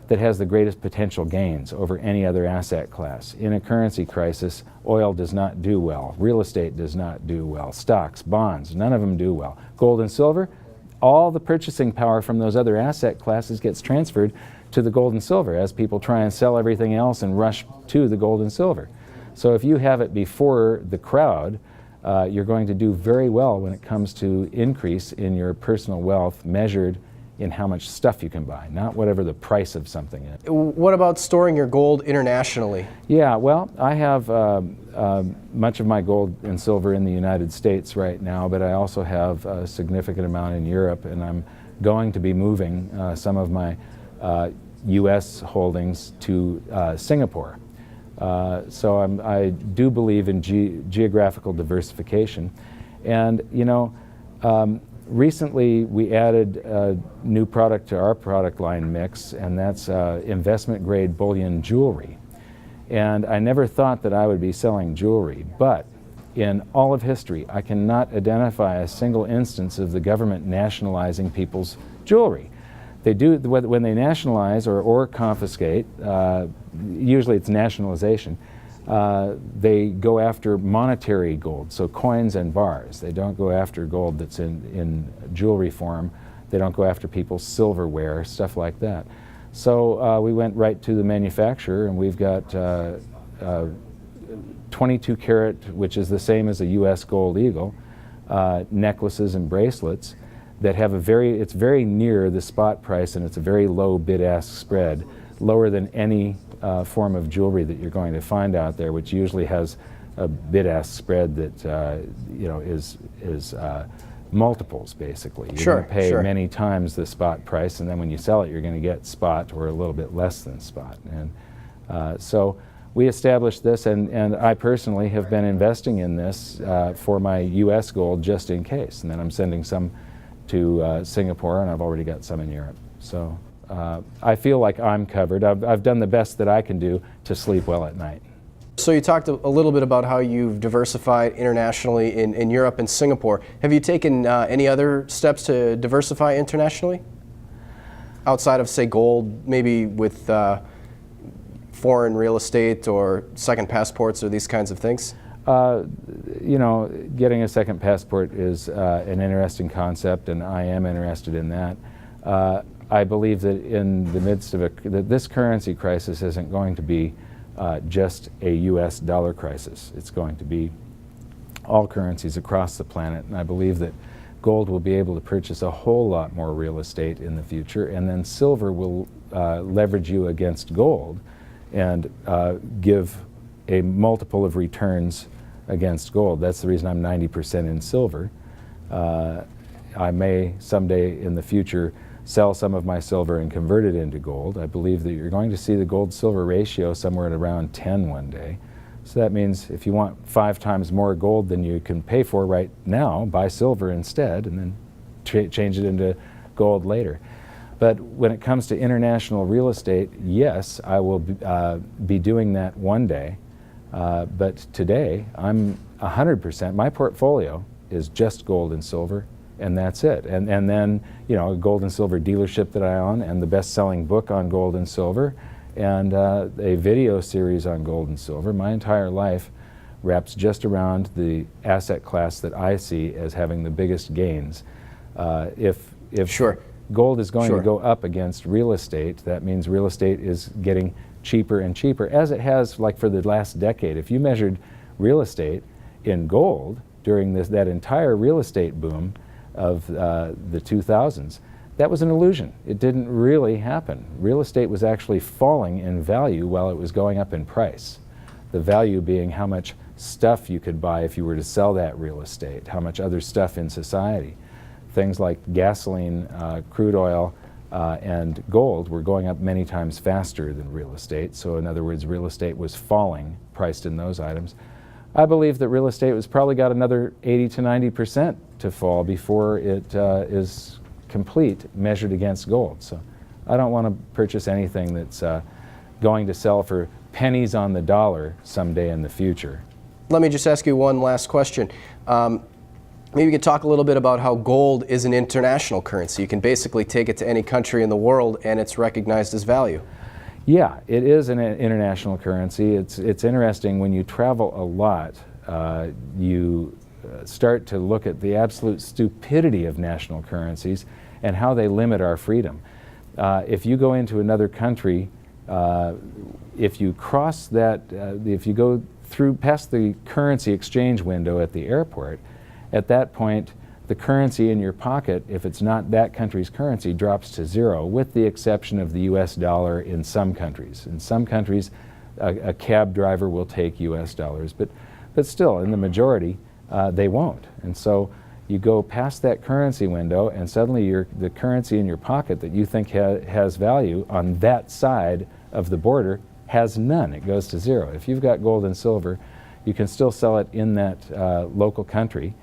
that has the greatest potential gains over any other asset class. In a currency crisis, oil does not do well, real estate does not do well, stocks, bonds, none of them do well. Gold and silver, all the purchasing power from those other asset classes gets transferred to the gold and silver as people try and sell everything else and rush to the gold and silver. So if you have it before the crowd, you're going to do very well when it comes to increase in your personal wealth measured in how much stuff you can buy, not whatever the price of something is. What about storing your gold internationally? Yeah, well, I have much of my gold and silver in the United States right now, but I also have a significant amount in Europe, and I'm going to be moving some of my U.S. holdings to Singapore. So I do believe in geographical diversification. And, recently we added a new product to our product line mix, and that's investment grade bullion jewelry. And I never thought that I would be selling jewelry, but in all of history, I cannot identify a single instance of the government nationalizing people's jewelry. They do, when they nationalize or confiscate, usually it's nationalization, they go after monetary gold, so coins and bars. They don't go after gold that's in jewelry form. They don't go after people's silverware, stuff like that. So we went right to the manufacturer, and we've got 22 karat, which is the same as a U.S. gold eagle, necklaces and bracelets that have it's very near the spot price, and it's a very low bid-ask spread, lower than any form of jewelry that you're going to find out there, which usually has a bid-ask spread that is multiples, basically. You're going to pay many times the spot price, and then when you sell it, you're going to get spot or a little bit less than spot. And so we established this, and I personally have been investing in this for my U.S. gold just in case. And then I'm sending some to Singapore, and I've already got some in Europe. So I feel like I'm covered. I've done the best that I can do to sleep well at night. So you talked a little bit about how you've diversified internationally in Europe and Singapore. Have you taken any other steps to diversify internationally? Outside of, say, gold, maybe with foreign real estate or second passports or these kinds of things? Getting a second passport is an interesting concept, and I am interested in that. I believe that in the midst of that this currency crisis isn't going to be just a U.S. dollar crisis. It's going to be all currencies across the planet, and I believe that gold will be able to purchase a whole lot more real estate in the future, and then silver will leverage you against gold and give a multiple of returns against gold. That's the reason I'm 90% in silver. I may someday in the future sell some of my silver and convert it into gold. I believe that you're going to see the gold-silver ratio somewhere at around 10 one day. So that means if you want 5 times more gold than you can pay for right now, buy silver instead and then change it into gold later. But when it comes to international real estate, yes, I will be doing that one day. But today, I'm 100%, my portfolio is just gold and silver, and that's it. And then, a gold and silver dealership that I own, and the best-selling book on gold and silver, and a video series on gold and silver. My entire life wraps just around the asset class that I see as having the biggest gains. If gold is going to go up against real estate, that means real estate is getting cheaper and cheaper, as it has like for the last decade. If you measured real estate in gold during that entire real estate boom of the 2000s, that was an illusion. It didn't really happen. Real estate was actually falling in value while it was going up in price. The value being how much stuff you could buy if you were to sell that real estate, how much other stuff in society. Things like gasoline, crude oil, and gold were going up many times faster than real estate. So in other words, real estate was falling, priced in those items. I believe that real estate was probably got another 80 to 90% to fall before it is complete, measured against gold. So I don't want to purchase anything that's going to sell for pennies on the dollar someday in the future. Let me just ask you one last question. Maybe you could talk a little bit about how gold is an international currency. You can basically take it to any country in the world and it's recognized as value. Yeah, it is an international currency. It's interesting when you travel a lot, you start to look at the absolute stupidity of national currencies and how they limit our freedom. If you go into another country, if you cross that, if you go past the currency exchange window at the airport, at that point, the currency in your pocket, if it's not that country's currency, drops to zero, with the exception of the US dollar in some countries. In some countries, a cab driver will take US dollars, but still, in the majority, they won't. And so you go past that currency window, and suddenly the currency in your pocket that you think has value on that side of the border has none. It goes to zero. If you've got gold and silver, you can still sell it in that local country,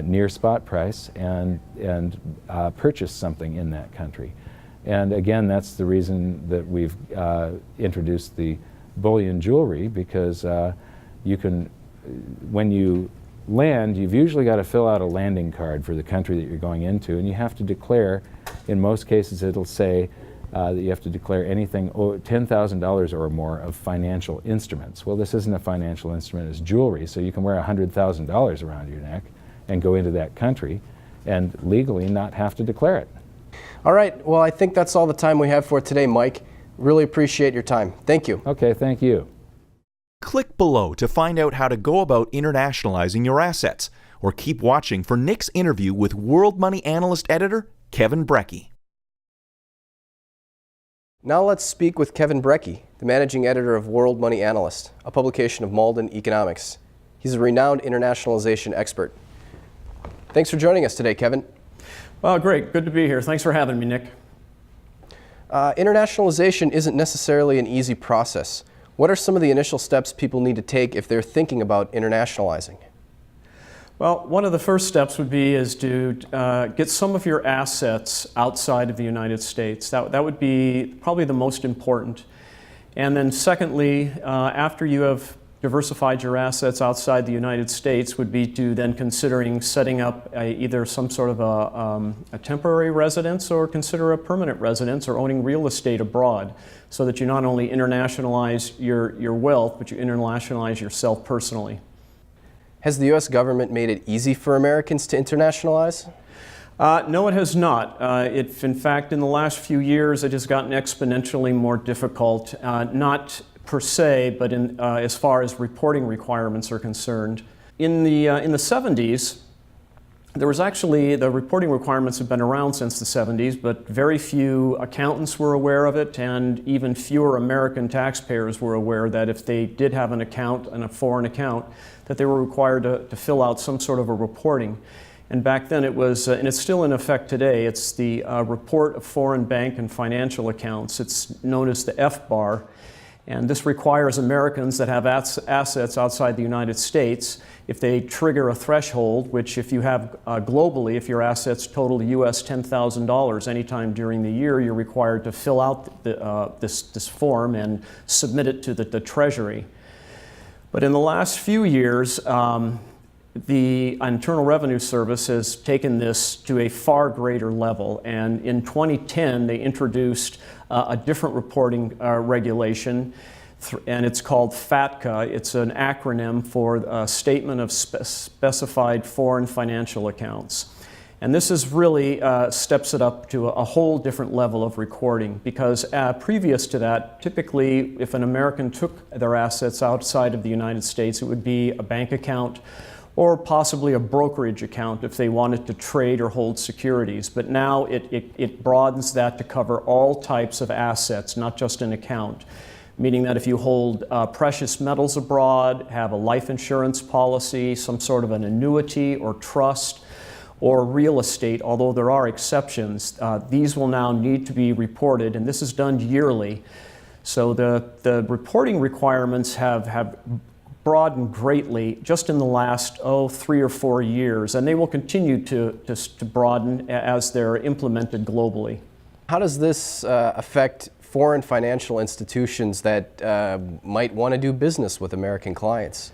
near spot price, and purchase something in that country. And again, that's the reason that we've introduced the bullion jewelry, because you can, when you land, you've usually got to fill out a landing card for the country that you're going into, and you have to declare, in most cases it'll say that you have to declare anything $10,000 or more of financial instruments. Well, this isn't a financial instrument, it's jewelry, so you can wear $100,000 around your neck and go into that country and legally not have to declare it. All right, well, I think that's all the time we have for today, Mike. Really appreciate your time. Thank you. Okay, thank you. Click below to find out how to go about internationalizing your assets, or keep watching for Nick's interview with World Money Analyst editor Kevin Brecky. Now let's speak with Kevin Brecky, the managing editor of World Money Analyst, a publication of Malden Economics. He's a renowned internationalization expert. Thanks for joining us today, Kevin. Well, great. Good to be here. Thanks for having me, Nick. Internationalization isn't necessarily an easy process. What are some of the initial steps people need to take if they're thinking about internationalizing? Well, one of the first steps would be to get some of your assets outside of the United States. That would be probably the most important. And then secondly, after you have diversified your assets outside the United States, would be to then considering setting up either some sort of a temporary residence, or consider a permanent residence, or owning real estate abroad, so that you not only internationalize your wealth, but you internationalize yourself personally. Has the U.S. government made it easy for Americans to internationalize? No, it has not. In fact, in the last few years, it has gotten exponentially more difficult, not per se, but as far as reporting requirements are concerned. In the 70s, there was actually, the reporting requirements have been around since the 70s, but very few accountants were aware of it, and even fewer American taxpayers were aware that if they did have an account, and a foreign account, that they were required to fill out some sort of a reporting. And back then it was, and it's still in effect today, it's the Report of Foreign Bank and Financial Accounts. It's known as the FBAR. And this requires Americans that have assets outside the United States, if they trigger a threshold, which if you have globally, if your assets total US $10,000 anytime during the year, you're required to fill out this form and submit it to the Treasury. But in the last few years, the Internal Revenue Service has taken this to a far greater level. And in 2010, they introduced a different reporting regulation, and it's called FATCA. It's an acronym for Statement of Specified Foreign Financial Accounts. And this is really steps it up to a whole different level of recording, because previous to that, typically if an American took their assets outside of the United States, it would be a bank account or possibly a brokerage account if they wanted to trade or hold securities. But now it broadens that to cover all types of assets, not just an account. Meaning that if you hold precious metals abroad, have a life insurance policy, some sort of an annuity or trust, or real estate, although there are exceptions, these will now need to be reported, and this is done yearly. So the reporting requirements have broadened greatly just in the last 3 or 4 years, and they will continue to broaden as they're implemented globally. How does this affect foreign financial institutions that might want to do business with American clients?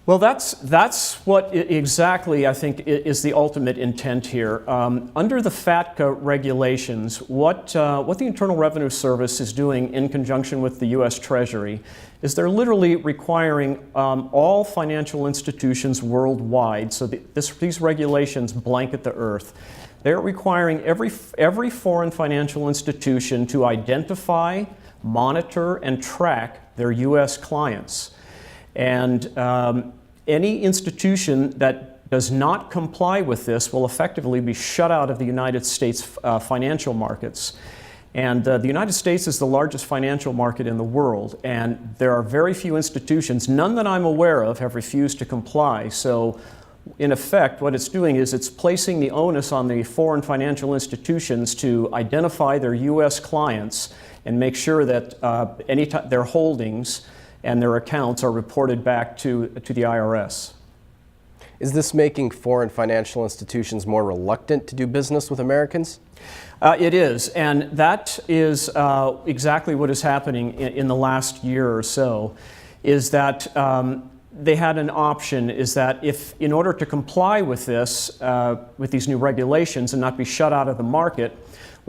Well, that's what exactly I think is the ultimate intent here. Under the FATCA regulations, what the Internal Revenue Service is doing in conjunction with the U.S. Treasury is they're literally requiring all financial institutions worldwide, so these regulations blanket the earth. They're requiring every foreign financial institution to identify, monitor, and track their U.S. clients. And any institution that does not comply with this will effectively be shut out of the United States financial markets. And the United States is the largest financial market in the world, and there are very few institutions, none that I'm aware of, have refused to comply. So in effect, what it's doing is it's placing the onus on the foreign financial institutions to identify their U.S. clients and make sure that their holdings and their accounts are reported back to the IRS. Is this making foreign financial institutions more reluctant to do business with Americans? It is, and that is exactly what is happening in the last year or so, is that they had an option, is that if, in order to comply with this, with these new regulations and not be shut out of the market,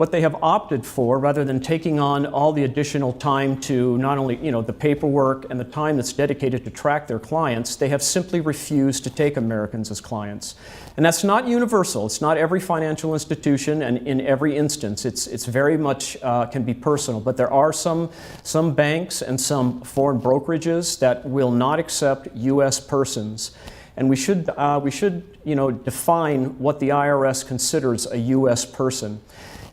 what they have opted for, rather than taking on all the additional time to not only, the paperwork and the time that's dedicated to track their clients, they have simply refused to take Americans as clients. And that's not universal. It's not every financial institution and in every instance. It's very much can be personal, but there are some banks and some foreign brokerages that will not accept U.S. persons. And we should define what the IRS considers a U.S. person.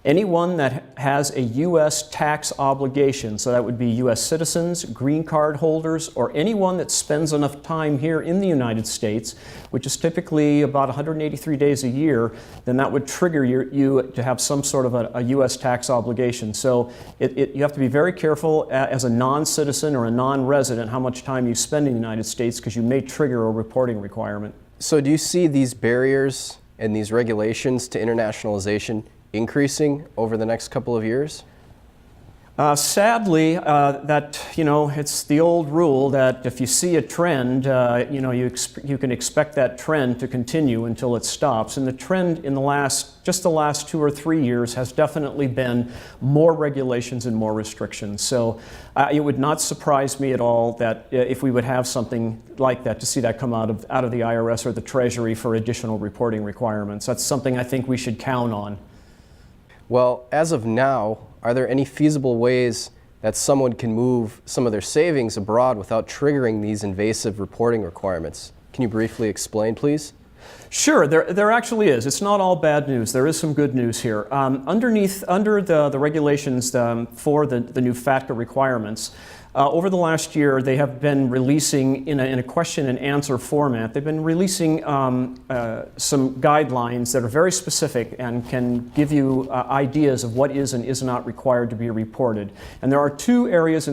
Anyone that has a U.S. tax obligation, so that would be U.S. citizens, green card holders, or anyone that spends enough time here in the United States, which is typically about 183 days a year, then that would trigger you to have some sort of a U.S. tax obligation. So you have to be very careful as a non-citizen or a non-resident how much time you spend in the United States, because you may trigger a reporting requirement. So do you see these barriers and these regulations to internationalization increasing over the next couple of years? Sadly, it's the old rule that if you see a trend, you can expect that trend to continue until it stops. And the trend in the last 2 or 3 years has definitely been more regulations and more restrictions. So it would not surprise me at all that if we would have something like that, to see that come out of the IRS or the Treasury for additional reporting requirements. That's something I think we should count on. Well, as of now, are there any feasible ways that someone can move some of their savings abroad without triggering these invasive reporting requirements? Can you briefly explain, please? Sure, there actually is. It's not all bad news. There is some good news here. Under the regulations for the new FATCA requirements, over the last year, they have been releasing, in a question and answer format, they've been releasing some guidelines that are very specific and can give you ideas of what is and is not required to be reported. And there are 2 areas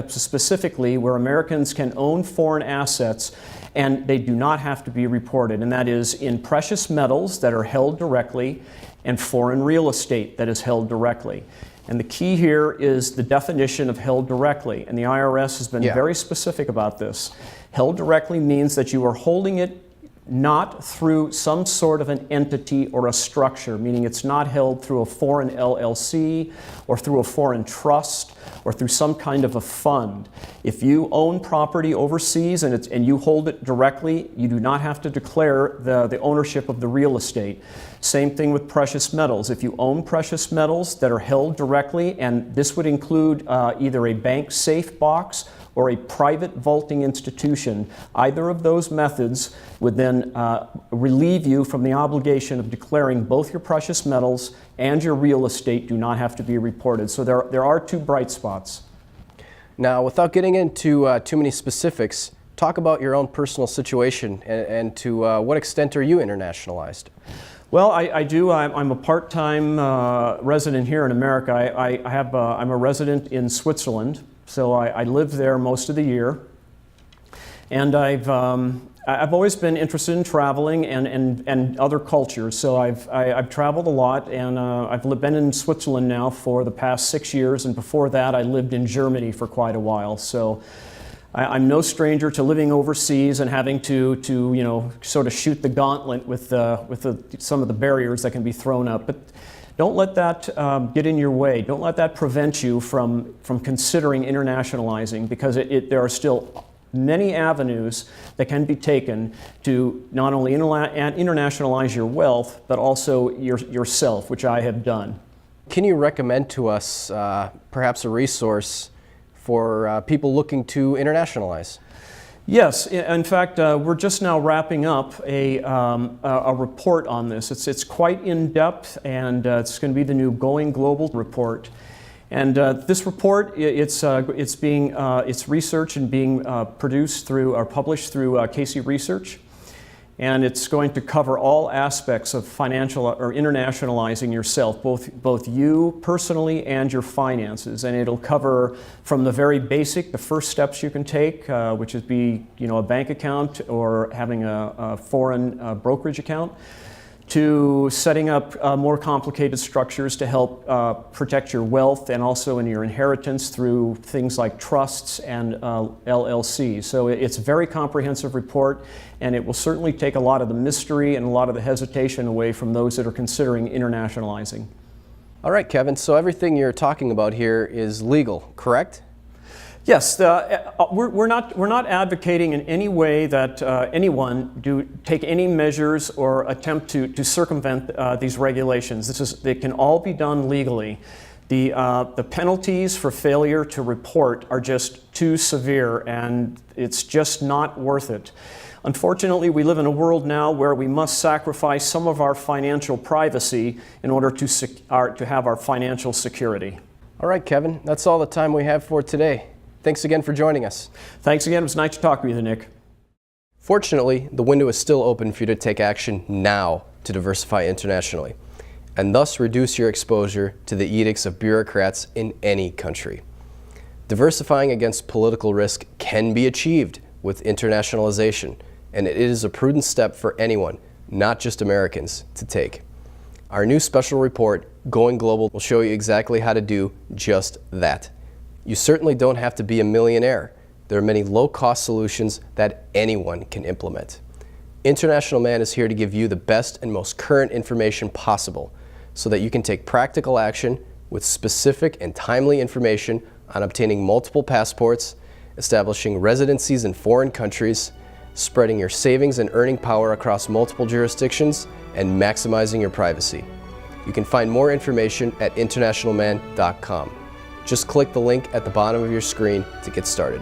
specifically where Americans can own foreign assets and they do not have to be reported, and that is in precious metals that are held directly and foreign real estate that is held directly. And the key here is the definition of held directly, and the IRS has been very specific about this. Held directly means that you are holding it not through some sort of an entity or a structure, meaning it's not held through a foreign LLC or through a foreign trust or through some kind of a fund. If you own property overseas and you hold it directly, you do not have to declare the ownership of the real estate. Same thing with precious metals. If you own precious metals that are held directly, and this would include either a bank safe box or a private vaulting institution, either of those methods would then relieve you from the obligation of declaring both your precious metals and your real estate do not have to be reported. So there are 2 bright spots. Now, without getting into too many specifics, talk about your own personal situation and to what extent are you internationalized? Well, I do. I'm a part-time resident here in America. I'm a resident in Switzerland, so I live there most of the year. And I've always been interested in traveling and other cultures. So I've traveled a lot, and I've been in Switzerland now for the past 6 years, and before that I lived in Germany for quite a while. So I'm no stranger to living overseas and having to sort of shoot the gauntlet with some of the barriers that can be thrown up. But don't let that get in your way. Don't let that prevent you from considering internationalizing, because there are still many avenues that can be taken to not only internationalize your wealth, but also yourself, which I have done. Can you recommend to us perhaps a resource for people looking to internationalize? Yes, in fact, we're just now wrapping up a report on this. It's quite in-depth, and it's going to be the new Going Global report. And this report, it's researched and being produced through or published through Casey Research. And it's going to cover all aspects of financial or internationalizing yourself, both you personally and your finances. And it'll cover from the very basic, the first steps you can take, which is a bank account or having a foreign brokerage account, to setting up more complicated structures to help protect your wealth and also in your inheritance through things like trusts and LLCs. So it's a very comprehensive report, and it will certainly take a lot of the mystery and a lot of the hesitation away from those that are considering internationalizing. All right, Kevin, so everything you're talking about here is legal, correct? Yes, we're not advocating in any way that anyone take any measures or attempt to circumvent these regulations. They can all be done legally. The penalties for failure to report are just too severe, and it's just not worth it. Unfortunately, we live in a world now where we must sacrifice some of our financial privacy in order to have our financial security. All right, Kevin, that's all the time we have for today. Thanks again for joining us. Thanks again. It was nice to talk with you, Nick. Fortunately, the window is still open for you to take action now to diversify internationally, and thus reduce your exposure to the edicts of bureaucrats in any country. Diversifying against political risk can be achieved with internationalization, and it is a prudent step for anyone, not just Americans, to take. Our new special report, Going Global, will show you exactly how to do just that. You certainly don't have to be a millionaire. There are many low-cost solutions that anyone can implement. International Man is here to give you the best and most current information possible so that you can take practical action with specific and timely information on obtaining multiple passports, establishing residencies in foreign countries, spreading your savings and earning power across multiple jurisdictions, and maximizing your privacy. You can find more information at internationalman.com. Just click the link at the bottom of your screen to get started.